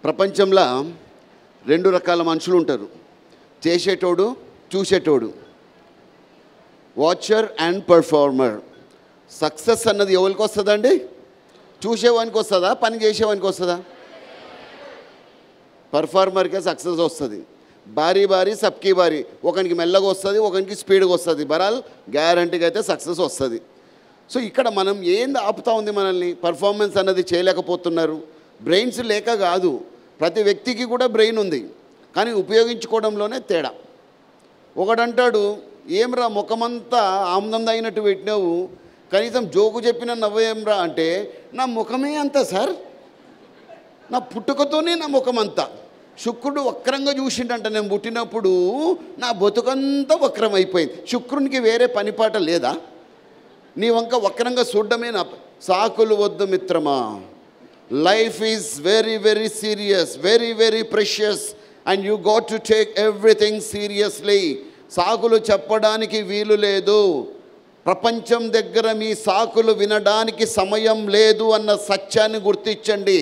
ప్రపంచంలో రెండు రకాల మనుషులు ఉంటారు, చేసేటోడు చూసేటోడు, వాచర్ అండ్ పర్ఫార్మర్. సక్సెస్ అన్నది ఎవరికి వస్తుందండి? చూసేవానికి వస్తుందా, పని చేసేవానికి వస్తుందా? పర్ఫార్మర్కే సక్సెస్ వస్తుంది. భారీ సబ్కి భారీ, ఒకనికి మెల్లగా వస్తుంది, ఒకనికి స్పీడ్గా వస్తుంది, బరాల్ గ్యారంటీగా అయితే సక్సెస్ వస్తుంది. సో ఇక్కడ మనం ఏంది ఆపుతా ఉంది మనల్ని? పర్ఫార్మెన్స్ అన్నది చేయలేకపోతున్నారు. బ్రెయిన్స్ లేక కాదు, ప్రతి వ్యక్తికి కూడా బ్రెయిన్ ఉంది, కానీ ఉపయోగించుకోవడంలోనే తేడా. ఒకడంటాడు, ఏమ్రా ముఖమంతా ఆమ్దం అయినట్టు పెట్టినావు, కనీసం జోకు చెప్పిన నవ్వేమ్రా అంటే, నా ముఖమే అంత సార్, నా పుట్టుకతోనే నా ముఖం అంతా. శుక్రుడు వక్రంగా చూసిండంట, నేను పుట్టినప్పుడు నా బతుకంతా వక్రం అయిపోయింది. శుక్రునికి వేరే పనిపాట లేదా? నీ వంక వక్రంగా చూడడమే నా. సాకులు వద్దు మిత్రమా. Life is very serious, very precious, and you got to take everything seriously. సాకులు చెప్పడానికి వీలు లేదు. ప్రపంచం దగ్గర మీ సాకులు వినడానికి సమయం లేదు అన్న సత్యాన్ని గుర్తించండి.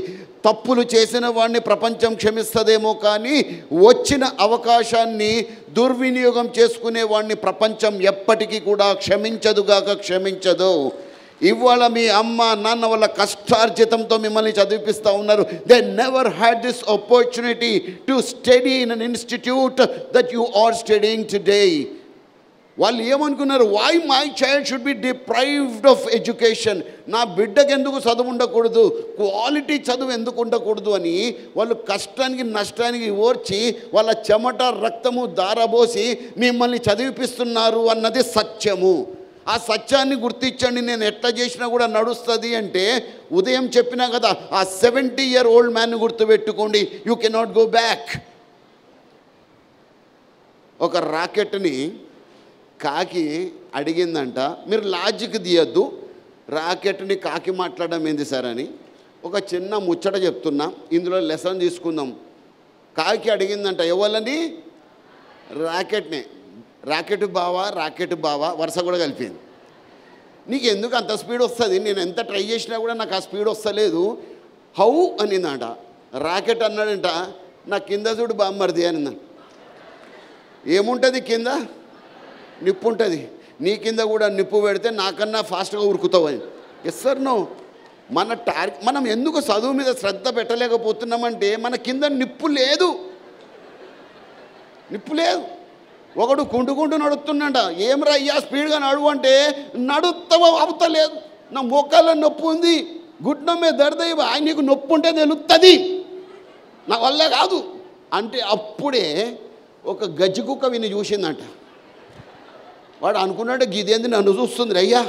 తప్పులు చేసిన వాడిని ప్రపంచం క్షమిస్తుందేమో, కానీ వచ్చిన అవకాశాన్ని దుర్వినియోగం చేసుకునే వాడిని ప్రపంచం ఎప్పటికీ కూడా క్షమించదు. ఇవాళ మీ అమ్మ నాన్న వాళ్ళ కష్టార్జితంతో మిమ్మల్ని చదివిపిస్తూ ఉన్నారు. They never had this opportunity to study in an institute that you are studying today. వాళ్ళు ఏమనుకున్నారు? Why my child should be deprived of education. నా బిడ్డకు ఎందుకు చదువు ఉండకూడదు, క్వాలిటీ చదువు ఎందుకు ఉండకూడదు అని వాళ్ళు కష్టానికి నష్టానికి ఓర్చి వాళ్ళ చెమట రక్తము దారబోసి మిమ్మల్ని చదివిపిస్తున్నారు అన్నది సత్యము. ఆ సత్యాన్ని గుర్తించండి. నేను ఎట్లా చేసినా కూడా నడుస్తుంది అంటే, ఉదయం చెప్పినా కదా, ఆ 70-year-old మ్యాన్ని గుర్తుపెట్టుకోండి. You cannot go back. ఒక రాకెట్ని కాకి అడిగిందంట, మీరు లాజిక్ తీయద్దు, రాకెట్ని కాకి మాట్లాడడం ఏంది సార్ అని. ఒక చిన్న ముచ్చట చెప్తున్నా, ఇందులో లెసన్ తీసుకుందాం. కాకి అడిగిందంట ఎవళ్ళని? రాకెట్ని. రాకెట్ బావా వరుస కూడా కలిపింది. నీకు ఎందుకు అంత స్పీడ్ వస్తుంది? నేను ఎంత ట్రై చేసినా కూడా నాకు ఆ స్పీడ్ వస్తలేదు. హౌ అనిందంట. రాకెట్ అన్నాడంట, నా కింద చూడు బామ్మర్ది అనిందంట. ఏముంటుంది కింద? నిప్పు ఉంటుంది. నీ కింద కూడా నిప్పు పెడితే నాకన్నా ఫాస్ట్గా ఉరుకుతావు అని. Yes sir no. మనం ఎందుకు చదువు మీద శ్రద్ధ పెట్టలేకపోతున్నామంటే, మన కింద నిప్పు లేదు. ఒకడు కుంటుకుంటూ నడుస్తుండ, ఏమరా అయ్యా స్పీడ్గా నడువు అంటే, నడుస్తావో అవుతలేదు, నా మోకాళ్ళ నొప్పి ఉంది, గుడ్డం మీద దర్దయ్య, ఆయన నీకు నొప్పి ఉంటే తెలుస్తుంది, నా వల్ల కాదు అంటే అప్పుడే ఒక గజ్జికుక్క విని చూసిందంట. వాడు అనుకున్నాడు, గిదేంది నన్ను చూస్తుంది అయ్యా,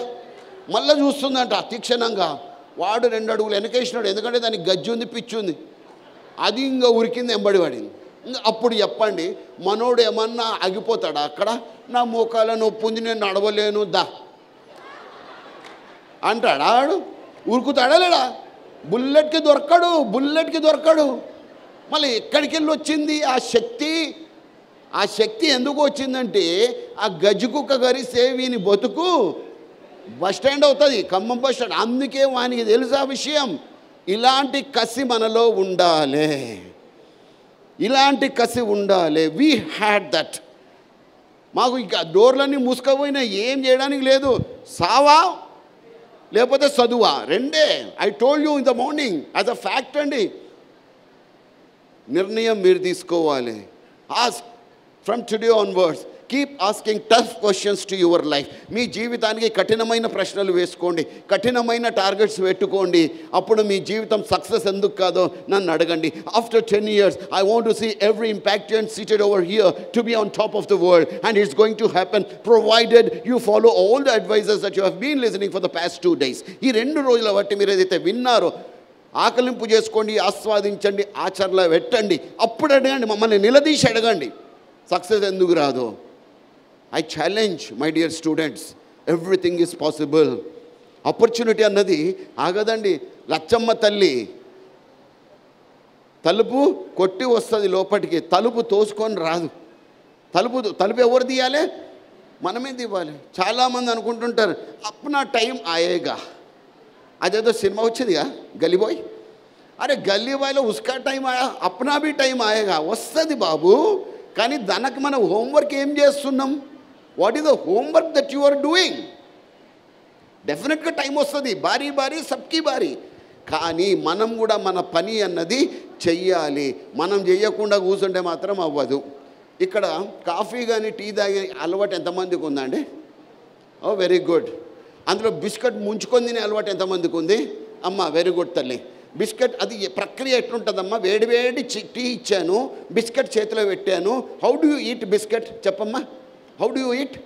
మళ్ళీ చూస్తుందంట తీక్షణంగా. వాడు 2 అడుగులు వెనకేసినాడు, ఎందుకంటే దానికి గజ్జి ఉంది, పిచ్చి ఉంది. అది ఇంకా ఉరికింది, ఎంబడి పడింది. అప్పుడు చెప్పండి, మనోడు ఏమన్నా ఆగిపోతాడా అక్కడ? నా మోకాల నొప్పి ఉంది, నేను నడవలేను దా అంటాడా? వాడు ఉరుకుతాడా లేడా? బుల్లెట్కి దొరకడు. మళ్ళీ ఎక్కడికి వెళ్ళి వచ్చింది ఆ శక్తి? ఆ శక్తి ఎందుకు వచ్చిందంటే, ఆ గజ్జికుక్క గరిస్తే వీని బతుకు బస్ స్టాండ్ అవుతుంది, ఖమ్మం బస్ స్టాండ్. అందుకే వానికి తెలుసు ఆ విషయం. ఇలాంటి కసి మనలో ఉండాలి, వీ హ్యాడ్ దట్. మాకు ఇక డోర్లన్నీ మూసుకపోయినా ఏం చేయడానికి లేదు. సావా లేకపోతే చదువా, రెండే. I told you in the morning as a fact అండి. నిర్ణయం మీరు తీసుకోవాలి. Ask from today onwards, keep asking tough questions to your life. మీ జీవితానికి కఠినమైన ప్రశ్నలు వేసుకోండి, కఠినమైన టార్గెట్స్ పెట్టుకోండి. అప్పుడు మీ జీవితం సక్సెస్ ఎందుకు కాదో నన్ను అడగండి. After 10 years I want to see every impactant seated over here to be on top of the world, and it's going to happen provided you follow all the advices that you have been listening for the past 2 days. ఈ 2 రోజుల బట్టి మీరు ఏదైతే విన్నారో ఆకలింపు చేసుకోండి, ఆస్వాదించండి, ఆచరణలో పెట్టండి. అప్పుడు అడగండి, మమ్మల్ని నిలదీసి అడగండి, సక్సెస్ ఎందుకు రాదో. I challenge my dear students, everything is possible. Opportunity అన్నది ఆగదండి. లచ్చమ్మ తల్లి తలుపు కొట్టి వస్తుంది లోపలికి, తలుపు తోసుకొని రాదు. తలుపు ఎవరు తీయాలి? మనమే తీయాలి. చాలామంది అనుకుంటుంటారు, అప్నా టైం ఆయేగా. అదేదో సినిమా వచ్చిందిగా గలీబాయ్, అరే గల్లీ బాయ్లో ఉస్కా టైం ఆయా అప్నా బి టైం ఆయేగా, వస్తుంది బాబు. కానీ దానికి మనం హోంవర్క్ ఏం చేస్తున్నాం? What is the homework that you are doing? డెఫినెట్గా టైం వస్తుంది, బారీ బారీ సబ్కి బారీ. కానీ మనం కూడా మన పని అన్నది చెయ్యాలి. మనం చెయ్యకుండా కూర్చుంటే మాత్రం అవ్వదు. ఇక్కడ కాఫీ కానీ టీ తాగే అలవాటు ఎంతమందికి ఉందండి? ఓ వెరీ గుడ్. అందులో బిస్కెట్ ముంచుకొని తినే అలవాటు ఎంతమందికి ఉంది? అమ్మ వెరీ గుడ్ తల్లి. బిస్కెట్ అది ప్రక్రియ ఎట్లుంటుందమ్మా? వేడి వేడి టీ ఇచ్చాను, బిస్కెట్ చేతిలో పెట్టాను. How do you eat biscuit? చెప్పమ్మా, హౌ డు యూ ఈట్?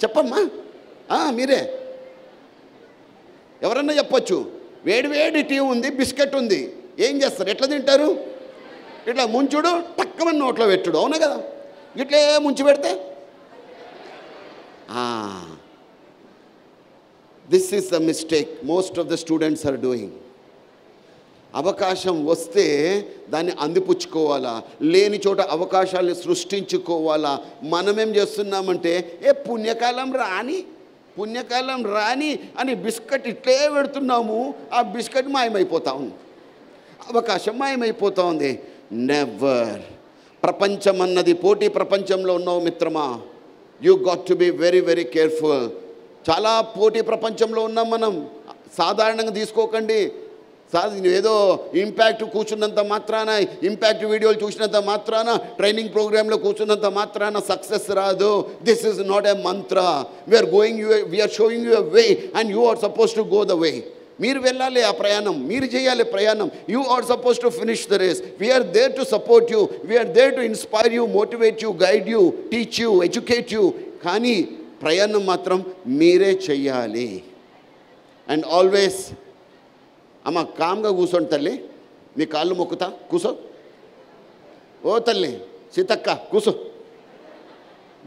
చెప్పమ్మా, మీరే ఎవరన్నా చెప్పొచ్చు. వేడి వేడి టీ ఉంది, బిస్కెట్ ఉంది, ఏం చేస్తారు? ఎట్లా తింటారు? ఇట్లా ముంచుడు, టక్కమని నోట్లో పెట్టుడు, అవునా కదా? ఇట్లే ముంచి పెడితే this is the mistake most of the students are doing. అవకాశం వస్తే దాన్ని అందిపుచ్చుకోవాలా, లేని చోట అవకాశాలను సృష్టించుకోవాలా. మనమేం చేస్తున్నామంటే పుణ్యకాలం రాని అని బిస్కెట్ ఇట్లే పెడుతున్నాము. ఆ బిస్కెట్ మాయమైపోతా ఉంది, అవకాశం మాయమైపోతా ఉంది. నెవర్. ప్రపంచం అన్నది పోటీ ప్రపంచంలో ఉన్నావు మిత్రమా. You got to be very very careful. చాలా పోటీ ప్రపంచంలో ఉన్నాం మనం. సాధారణంగా తీసుకోకండి. ఏదో ఇంపాక్ట్ కూర్చున్నంత మాత్రాన, ఇంపాక్ట్ వీడియోలు చూసినంత మాత్రాన, ట్రైనింగ్ ప్రోగ్రాంలో కూర్చున్నంత మాత్రాన సక్సెస్ రాదు. This is not a mantra. We are showing you a way and you are suppose to go the way. మీరు వెళ్ళాలి ఆ ప్రయాణం, మీరు చేయాలి ప్రయాణం. You are suppose to finish the race. We are there to support you, we are there to inspire you, motivate you, guide you, teach you, educate you. కానీ ప్రయాణం మాత్రం మీరే చెయ్యాలి. అండ్ ఆల్వేస్ అమ్మ కామ్గా కూర్చోండి తల్లి, నీ కాళ్ళు మొక్కుతా, కూసో. ఓ తల్లి సీతక్క కూసో.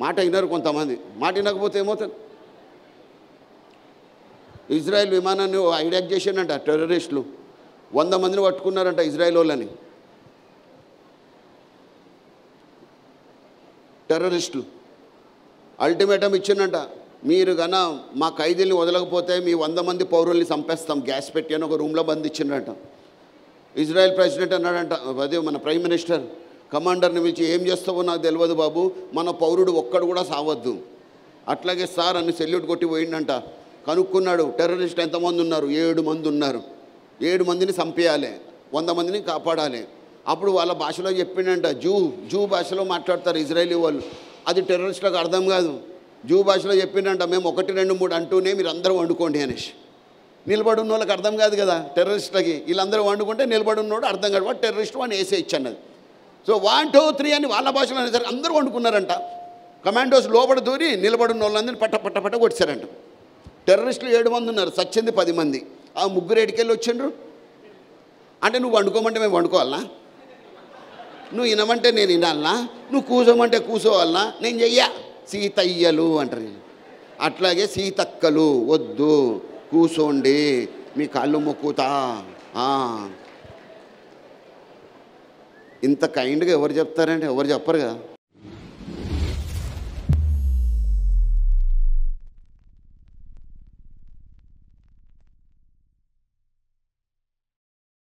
మాట వినరు కొంతమంది. మాట వినకపోతే ఏమవుతుంది? ఇజ్రాయెల్ విమానాన్ని హైజాక్ చేసిండంట టెర్రరిస్టులు. 100 మందిని పట్టుకున్నారంట ఇజ్రాయెల్ వాళ్ళని, టెర్రరిస్టులు. అల్టిమేటం ఇచ్చిందంట, మీరు గన మా ఖైదీల్ని వదలకపోతే మీ 100 మంది పౌరుల్ని చంపేస్తాం, గ్యాస్ పెట్టి అని ఒక రూమ్లో బంధించిండ్రంట. ఇజ్రాయెల్ ప్రెసిడెంట్ అన్నాడంట, అదే మన ప్రైమ్ మినిస్టర్ కమాండర్ని పిలిచి, ఏం చేస్తావో నాకు తెలియదు బాబు, మన పౌరుడు ఒక్కడు కూడా సావద్దు. అట్లాగే సార్ అని సెల్యూట్ కొట్టి పోయిండంట. కనుక్కున్నాడు టెర్రరిస్ట్ ఎంతమంది ఉన్నారు? 7 మంది ఉన్నారు. 7 మందిని చంపేయాలి, 100 మందిని కాపాడాలి. అప్పుడు వాళ్ళ భాషలో చెప్పిండంట, జూ భాషలో మాట్లాడతారు ఇజ్రాయలీ వాళ్ళు. అది టెర్రరిస్టులకు అర్థం కాదు. జూ భాషలో చెప్పిండంట, మేము 1, 2, 3 అంటూనే మీరు అందరూ వండుకోండి అనేసి. నిలబడి ఉన్న వాళ్ళకి అర్థం కాదు కదా టెర్రరిస్టులకి. వీళ్ళందరూ వండుకుంటే నిలబడి ఉన్నోడు అర్థం కాదు, వాడు టెర్రరిస్ట్ వాడిని వేసేయచ్చు అన్నది. సో 1, 2, 3 అని వాళ్ళ భాషలో అనేసరికి అందరూ వండుకున్నారంట. కమాండోస్ లోపల దూరి నిలబడిన వాళ్ళందరినీ పట్ట కొట్టారంట. టెర్రరిస్టులు 7 మంది ఉన్నారు, సచ్చింది 10 మంది. ఆ 3 ఎడికెళ్ళి వచ్చిండ్రు. అంటే నువ్వు వండుకోమంటే మేము వండుకోవాలనా? నువ్వు వినమంటే నేను వినాలనా? నువ్వు కూసోమంటే కూసోవాలనా? నేను చెయ్యా. సీతయ్యలు అంటారు. అట్లాగే సీతక్కలు వద్దు, కూసోండి, మీ కాళ్ళు మొక్కుతా. ఇంత కైండ్గా ఎవరు చెప్తారంటే ఎవరు చెప్పరు కదా.